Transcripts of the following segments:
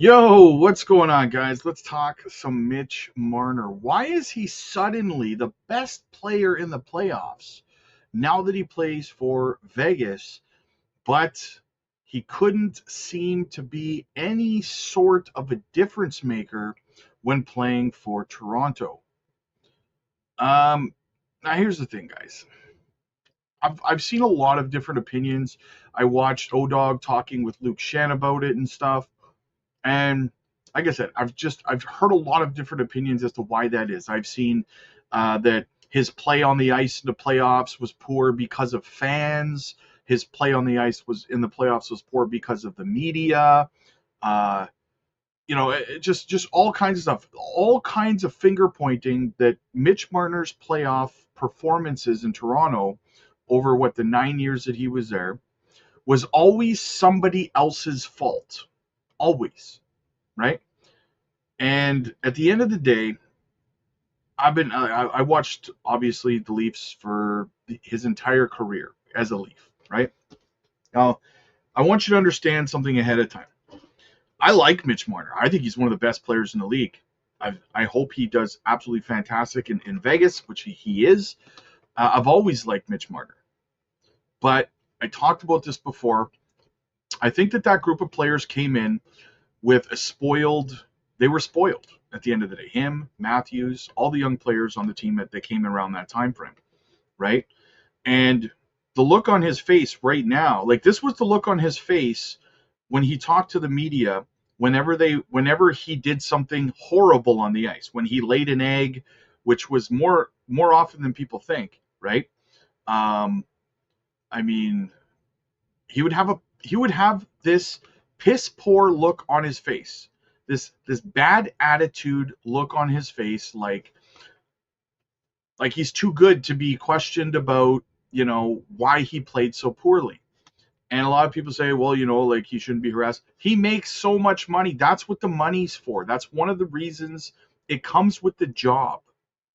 Yo, what's going on, guys? Let's talk some Mitch Marner. Why is he suddenly the best player in the playoffs now that he plays for Vegas, but he couldn't seem to be any sort of a difference maker when playing for Toronto? Um, Now here's the thing, guys. I've seen a lot of different opinions. I watched Odog talking with Luke Shan about it and stuff. And like I said, I've heard a lot of different opinions as to why that is. I've seen that his play on the ice in the playoffs was poor because of fans. His play on the ice was in the playoffs was poor because of the media. Uh, just all kinds of stuff, all kinds of finger pointing that Mitch Marner's playoff performances in Toronto over the 9 years that he was there was always somebody else's fault. Always, right? And at the end of the day, I watched obviously the Leafs for his entire career as a Leaf, right? Now, I want you to understand something ahead of time. I like Mitch Marner. I think he's one of the best players in the league. I hope he does absolutely fantastic in Vegas, which he is. I've always liked Mitch Marner. But I talked about this before. I think that group of players came in with they were spoiled at the end of the day. Him, Matthews, all the young players on the team that came around that time frame, right? And the look on his face right now, like this was the look on his face when he talked to the media whenever he did something horrible on the ice, when he laid an egg, which was more often than people think, right? Um, I mean, he would have this piss poor look on his face, this bad attitude look on his face, like he's too good to be questioned about, why he played so poorly. And a lot of people say, well, like he shouldn't be harassed. He makes so much money. That's what the money's for. That's one of the reasons it comes with the job,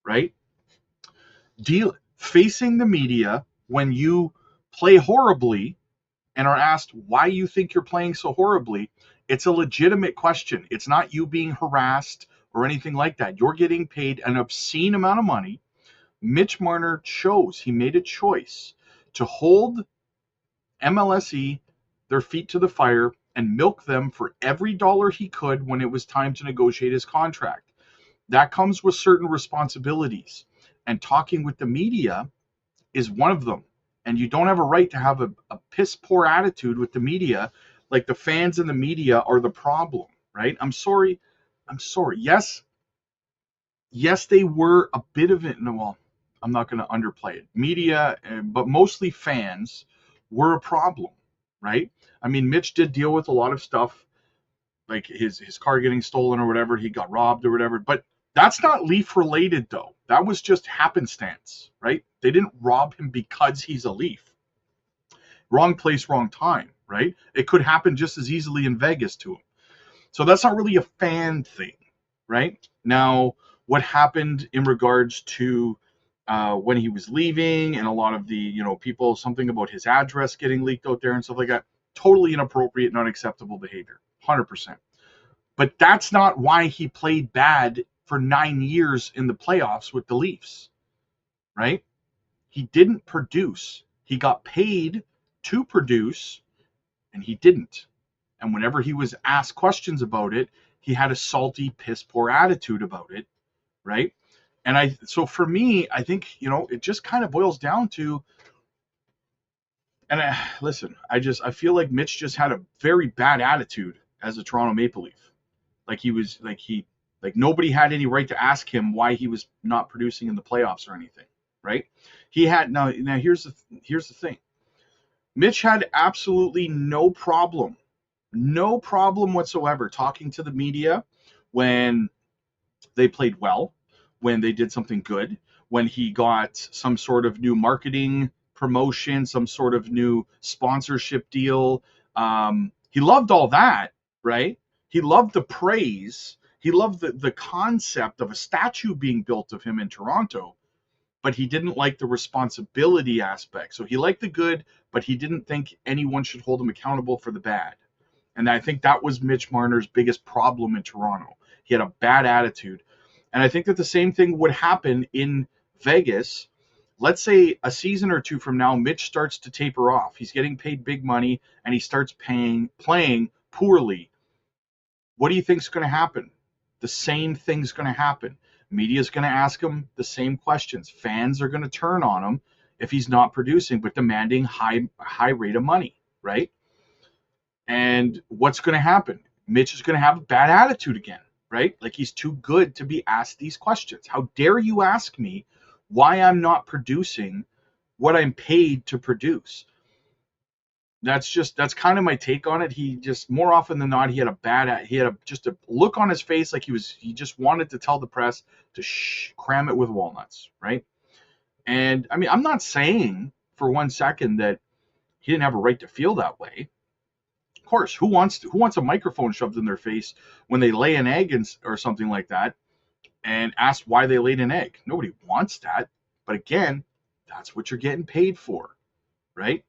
right? Facing the media when you play horribly and are asked why you think you're playing so horribly, it's a legitimate question. It's not you being harassed or anything like that. You're getting paid an obscene amount of money. Mitch Marner he made a choice to hold MLSE their feet to the fire and milk them for every dollar he could when it was time to negotiate his contract. That comes with certain responsibilities. And talking with the media is one of them. And you don't have a right to have a piss poor attitude with the media. Like the fans and the media are the problem, right? I'm sorry. I'm sorry. Yes, they were a bit of it. No, well, I'm not going to underplay it. Media, but mostly fans were a problem, right? I mean, Mitch did deal with a lot of stuff, like his car getting stolen or whatever. He got robbed or whatever. But that's not Leaf related, though. That was just happenstance, right? They didn't rob him because he's a Leaf. Wrong place, wrong time, right? It could happen just as easily in Vegas to him. So that's not really a fan thing, right? Now, what happened in regards to when he was leaving and a lot of the, people, something about his address getting leaked out there and stuff like that, totally inappropriate, not acceptable behavior, 100%. But that's not why he played bad for 9 years in the playoffs with the Leafs, right? He didn't produce. He got paid to produce, and he didn't. And whenever he was asked questions about it, he had a salty, piss poor attitude about it, right? So for me, I think, it just kind of boils down to, and listen, I feel like Mitch just had a very bad attitude as a Toronto Maple Leaf. Like like nobody had any right to ask him why he was not producing in the playoffs or anything, right? He had now here's the thing. Mitch had absolutely no problem whatsoever talking to the media when they played well, when they did something good, when he got some sort of new marketing promotion, some sort of new sponsorship deal. He loved all that, right? He loved the praise. He loved the concept of a statue being built of him in Toronto, but he didn't like the responsibility aspect. So he liked the good, but he didn't think anyone should hold him accountable for the bad. And I think that was Mitch Marner's biggest problem in Toronto. He had a bad attitude. And I think that the same thing would happen in Vegas. Let's say a season or two from now, Mitch starts to taper off. He's getting paid big money and he starts playing poorly. What do you think is going to happen? The same thing's going to happen. Media is going to ask him the same questions. Fans are going to turn on him if he's not producing, but demanding high rate of money, right? And what's going to happen? Mitch is going to have a bad attitude again, right? Like he's too good to be asked these questions. How dare you ask me why I'm not producing what I'm paid to produce? That's kind of my take on it. He just, more often than not, he had just a look on his face like he just wanted to tell the press to cram it with walnuts, right? And I mean, I'm not saying for 1 second that he didn't have a right to feel that way. Of course, who wants a microphone shoved in their face when they lay an egg or something like that, and ask why they laid an egg? Nobody wants that. But again, that's what you're getting paid for, right?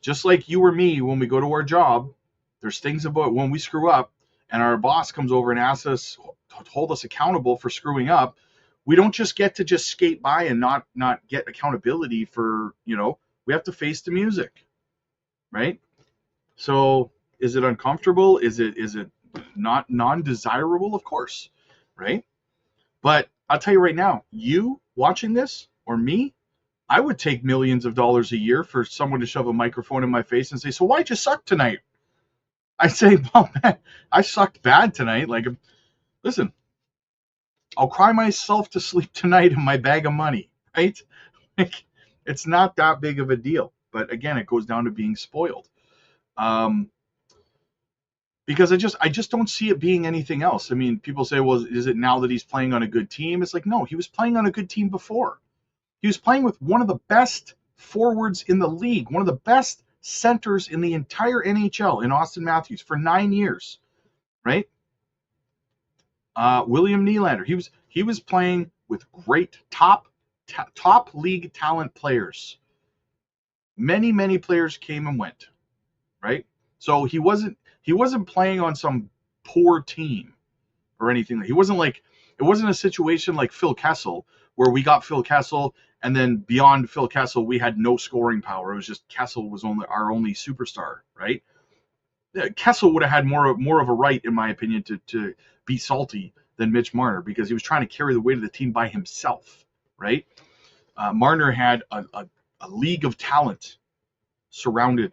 Just like you or me, when we go to our job, there's things about when we screw up and our boss comes over and asks us to hold us accountable for screwing up. We don't just get to just skate by and not get accountability for, we have to face the music, right? So is it uncomfortable? Is it not non-desirable? Of course, right? But I'll tell you right now, you watching this or me, I would take millions of dollars a year for someone to shove a microphone in my face and say, so why'd you suck tonight? I say, well, man, I sucked bad tonight. Like, listen, I'll cry myself to sleep tonight in my bag of money, right? Like, it's not that big of a deal. But again, it goes down to being spoiled. Because I just don't see it being anything else. I mean, people say, well, is it now that he's playing on a good team? It's like, no, he was playing on a good team before. He was playing with one of the best forwards in the league, one of the best centers in the entire NHL in Austin Matthews for 9 years, right? William Nylander, he was playing with great top league talent players. Many players came and went, right? So he wasn't playing on some poor team or anything. It wasn't a situation like Phil Kessel where we got Phil Kessel and then beyond Phil Kessel we had no scoring power. It was just Kessel was our only superstar, right? Kessel would have had more of a right, in my opinion, to be salty than Mitch Marner because he was trying to carry the weight of the team by himself, right? Marner had a league of talent surrounding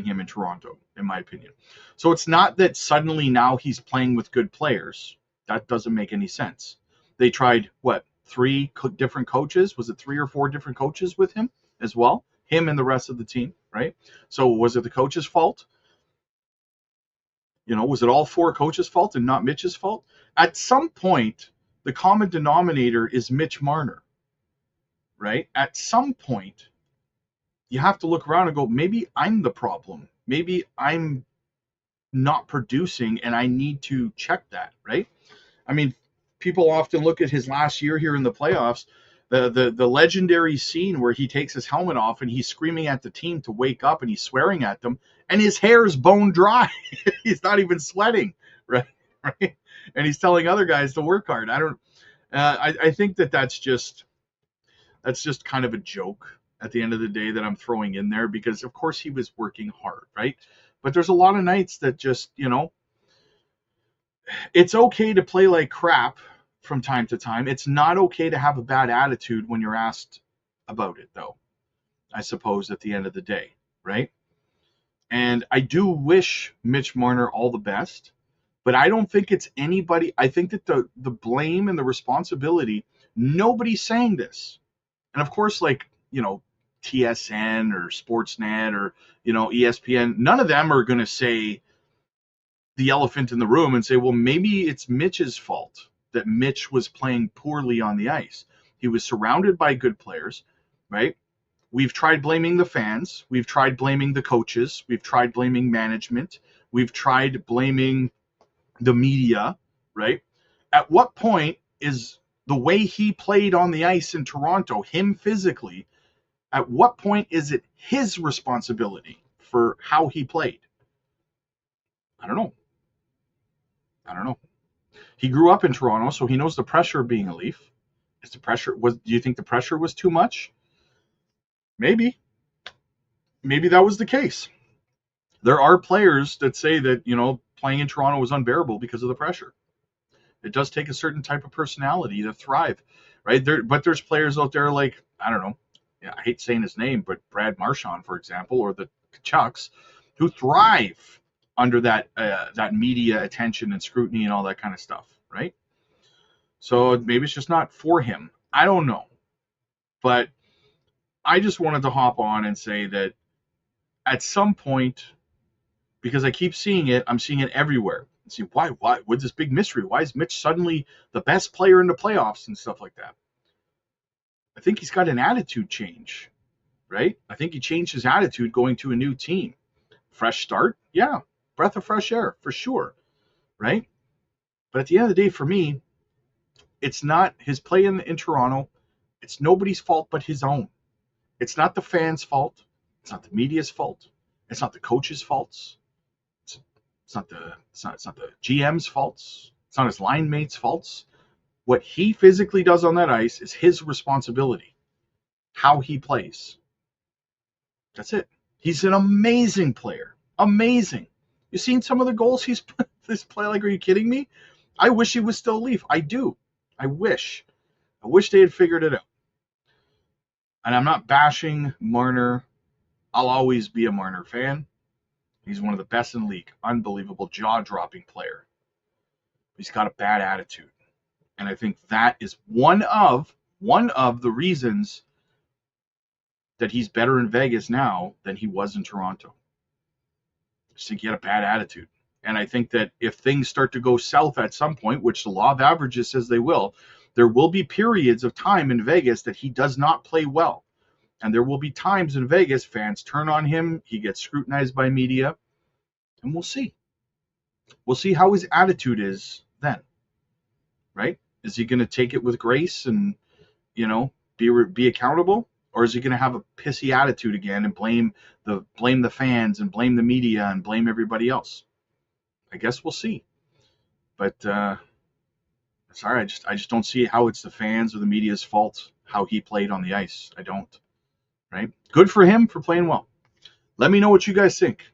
him in Toronto, in my opinion. So it's not that suddenly now he's playing with good players. That doesn't make any sense. They tried, 3 different coaches? Was it 3 or 4 different coaches with him as well? Him and the rest of the team, right? So was it the coach's fault? Was it all 4 coaches' fault and not Mitch's fault? At some point, the common denominator is Mitch Marner, right? At some point, you have to look around and go, maybe I'm the problem. Maybe I'm not producing and I need to check that, right? I mean, people often look at his last year here in the playoffs, the legendary scene where he takes his helmet off and he's screaming at the team to wake up and he's swearing at them and his hair is bone dry. He's not even sweating, right? Right? And he's telling other guys to work hard. I think that's just kind of a joke at the end of the day that I'm throwing in there because of course he was working hard, right? But there's a lot of nights that just, it's okay to play like crap from time to time. It's not okay to have a bad attitude when you're asked about it, though, I suppose, at the end of the day, right? And I do wish Mitch Marner all the best, but I don't think it's anybody. I think that the blame and the responsibility, nobody's saying this. And of course, TSN or Sportsnet or, ESPN, none of them are going to say the elephant in the room and say, well, maybe it's Mitch's fault that Mitch was playing poorly on the ice. He was surrounded by good players, right? We've tried blaming the fans. We've tried blaming the coaches. We've tried blaming management. We've tried blaming the media, right? At what point is the way he played on the ice in Toronto, him physically, at what point is it his responsibility for how he played? I don't know. I don't know. He grew up in Toronto, so he knows the pressure of being a Leaf. Is the pressure was? Do you think the pressure was too much? Maybe. Maybe that was the case. There are players that say that playing in Toronto was unbearable because of the pressure. It does take a certain type of personality to thrive, right? But there's players out there like, I don't know, yeah, I hate saying his name, but Brad Marchand, for example, or the Chucks, who thrive under that media attention and scrutiny and all that kind of stuff, right? So maybe it's just not for him. I don't know, but I just wanted to hop on and say that at some point, because I keep seeing it, I'm seeing it everywhere. See why with this big mystery? Why is Mitch suddenly the best player in the playoffs and stuff like that? I think he's got an attitude change, right? I think he changed his attitude going to a new team. Fresh start, yeah, breath of fresh air for sure, right? But at the end of the day, for me, it's not his play in Toronto. It's nobody's fault but his own. It's not the fans' fault. It's not the media's fault. It's not the coach's faults. It's not the GM's faults. It's not his line mates' faults. What he physically does on that ice is his responsibility. How he plays. That's it. He's an amazing player. Amazing. You seen some of the goals he's put this play? Like, are you kidding me? I wish he was still a Leaf. I do. I wish. I wish they had figured it out. And I'm not bashing Marner. I'll always be a Marner fan. He's one of the best in the league. Unbelievable, jaw-dropping player. He's got a bad attitude. And I think that is one of the reasons that he's better in Vegas now than he was in Toronto. I just think he had a bad attitude. And I think that if things start to go south at some point, which the law of averages says they will, there will be periods of time in Vegas that he does not play well. And there will be times in Vegas fans turn on him, he gets scrutinized by media, and we'll see. We'll see how his attitude is then, right? Is he going to take it with grace and, be accountable? Or is he going to have a pissy attitude again and blame the fans and blame the media and blame everybody else? I guess we'll see. But sorry, I just don't see how it's the fans or the media's fault how he played on the ice. I don't. Right? Good for him for playing well. Let me know what you guys think.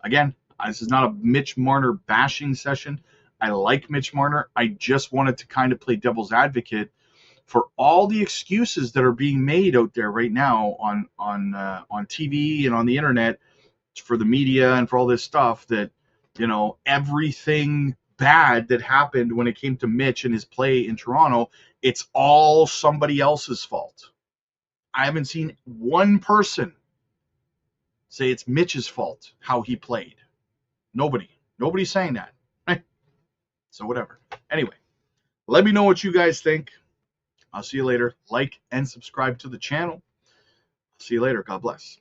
Again, this is not a Mitch Marner bashing session. I like Mitch Marner. I just wanted to kind of play devil's advocate for all the excuses that are being made out there right now on TV and on the internet for the media and for all this stuff that, everything bad that happened when it came to Mitch and his play in Toronto, it's all somebody else's fault. I haven't seen one person say it's Mitch's fault how he played. Nobody's saying that. So whatever. Anyway, let me know what you guys think. I'll see you later. Like and subscribe to the channel. See you later. God bless.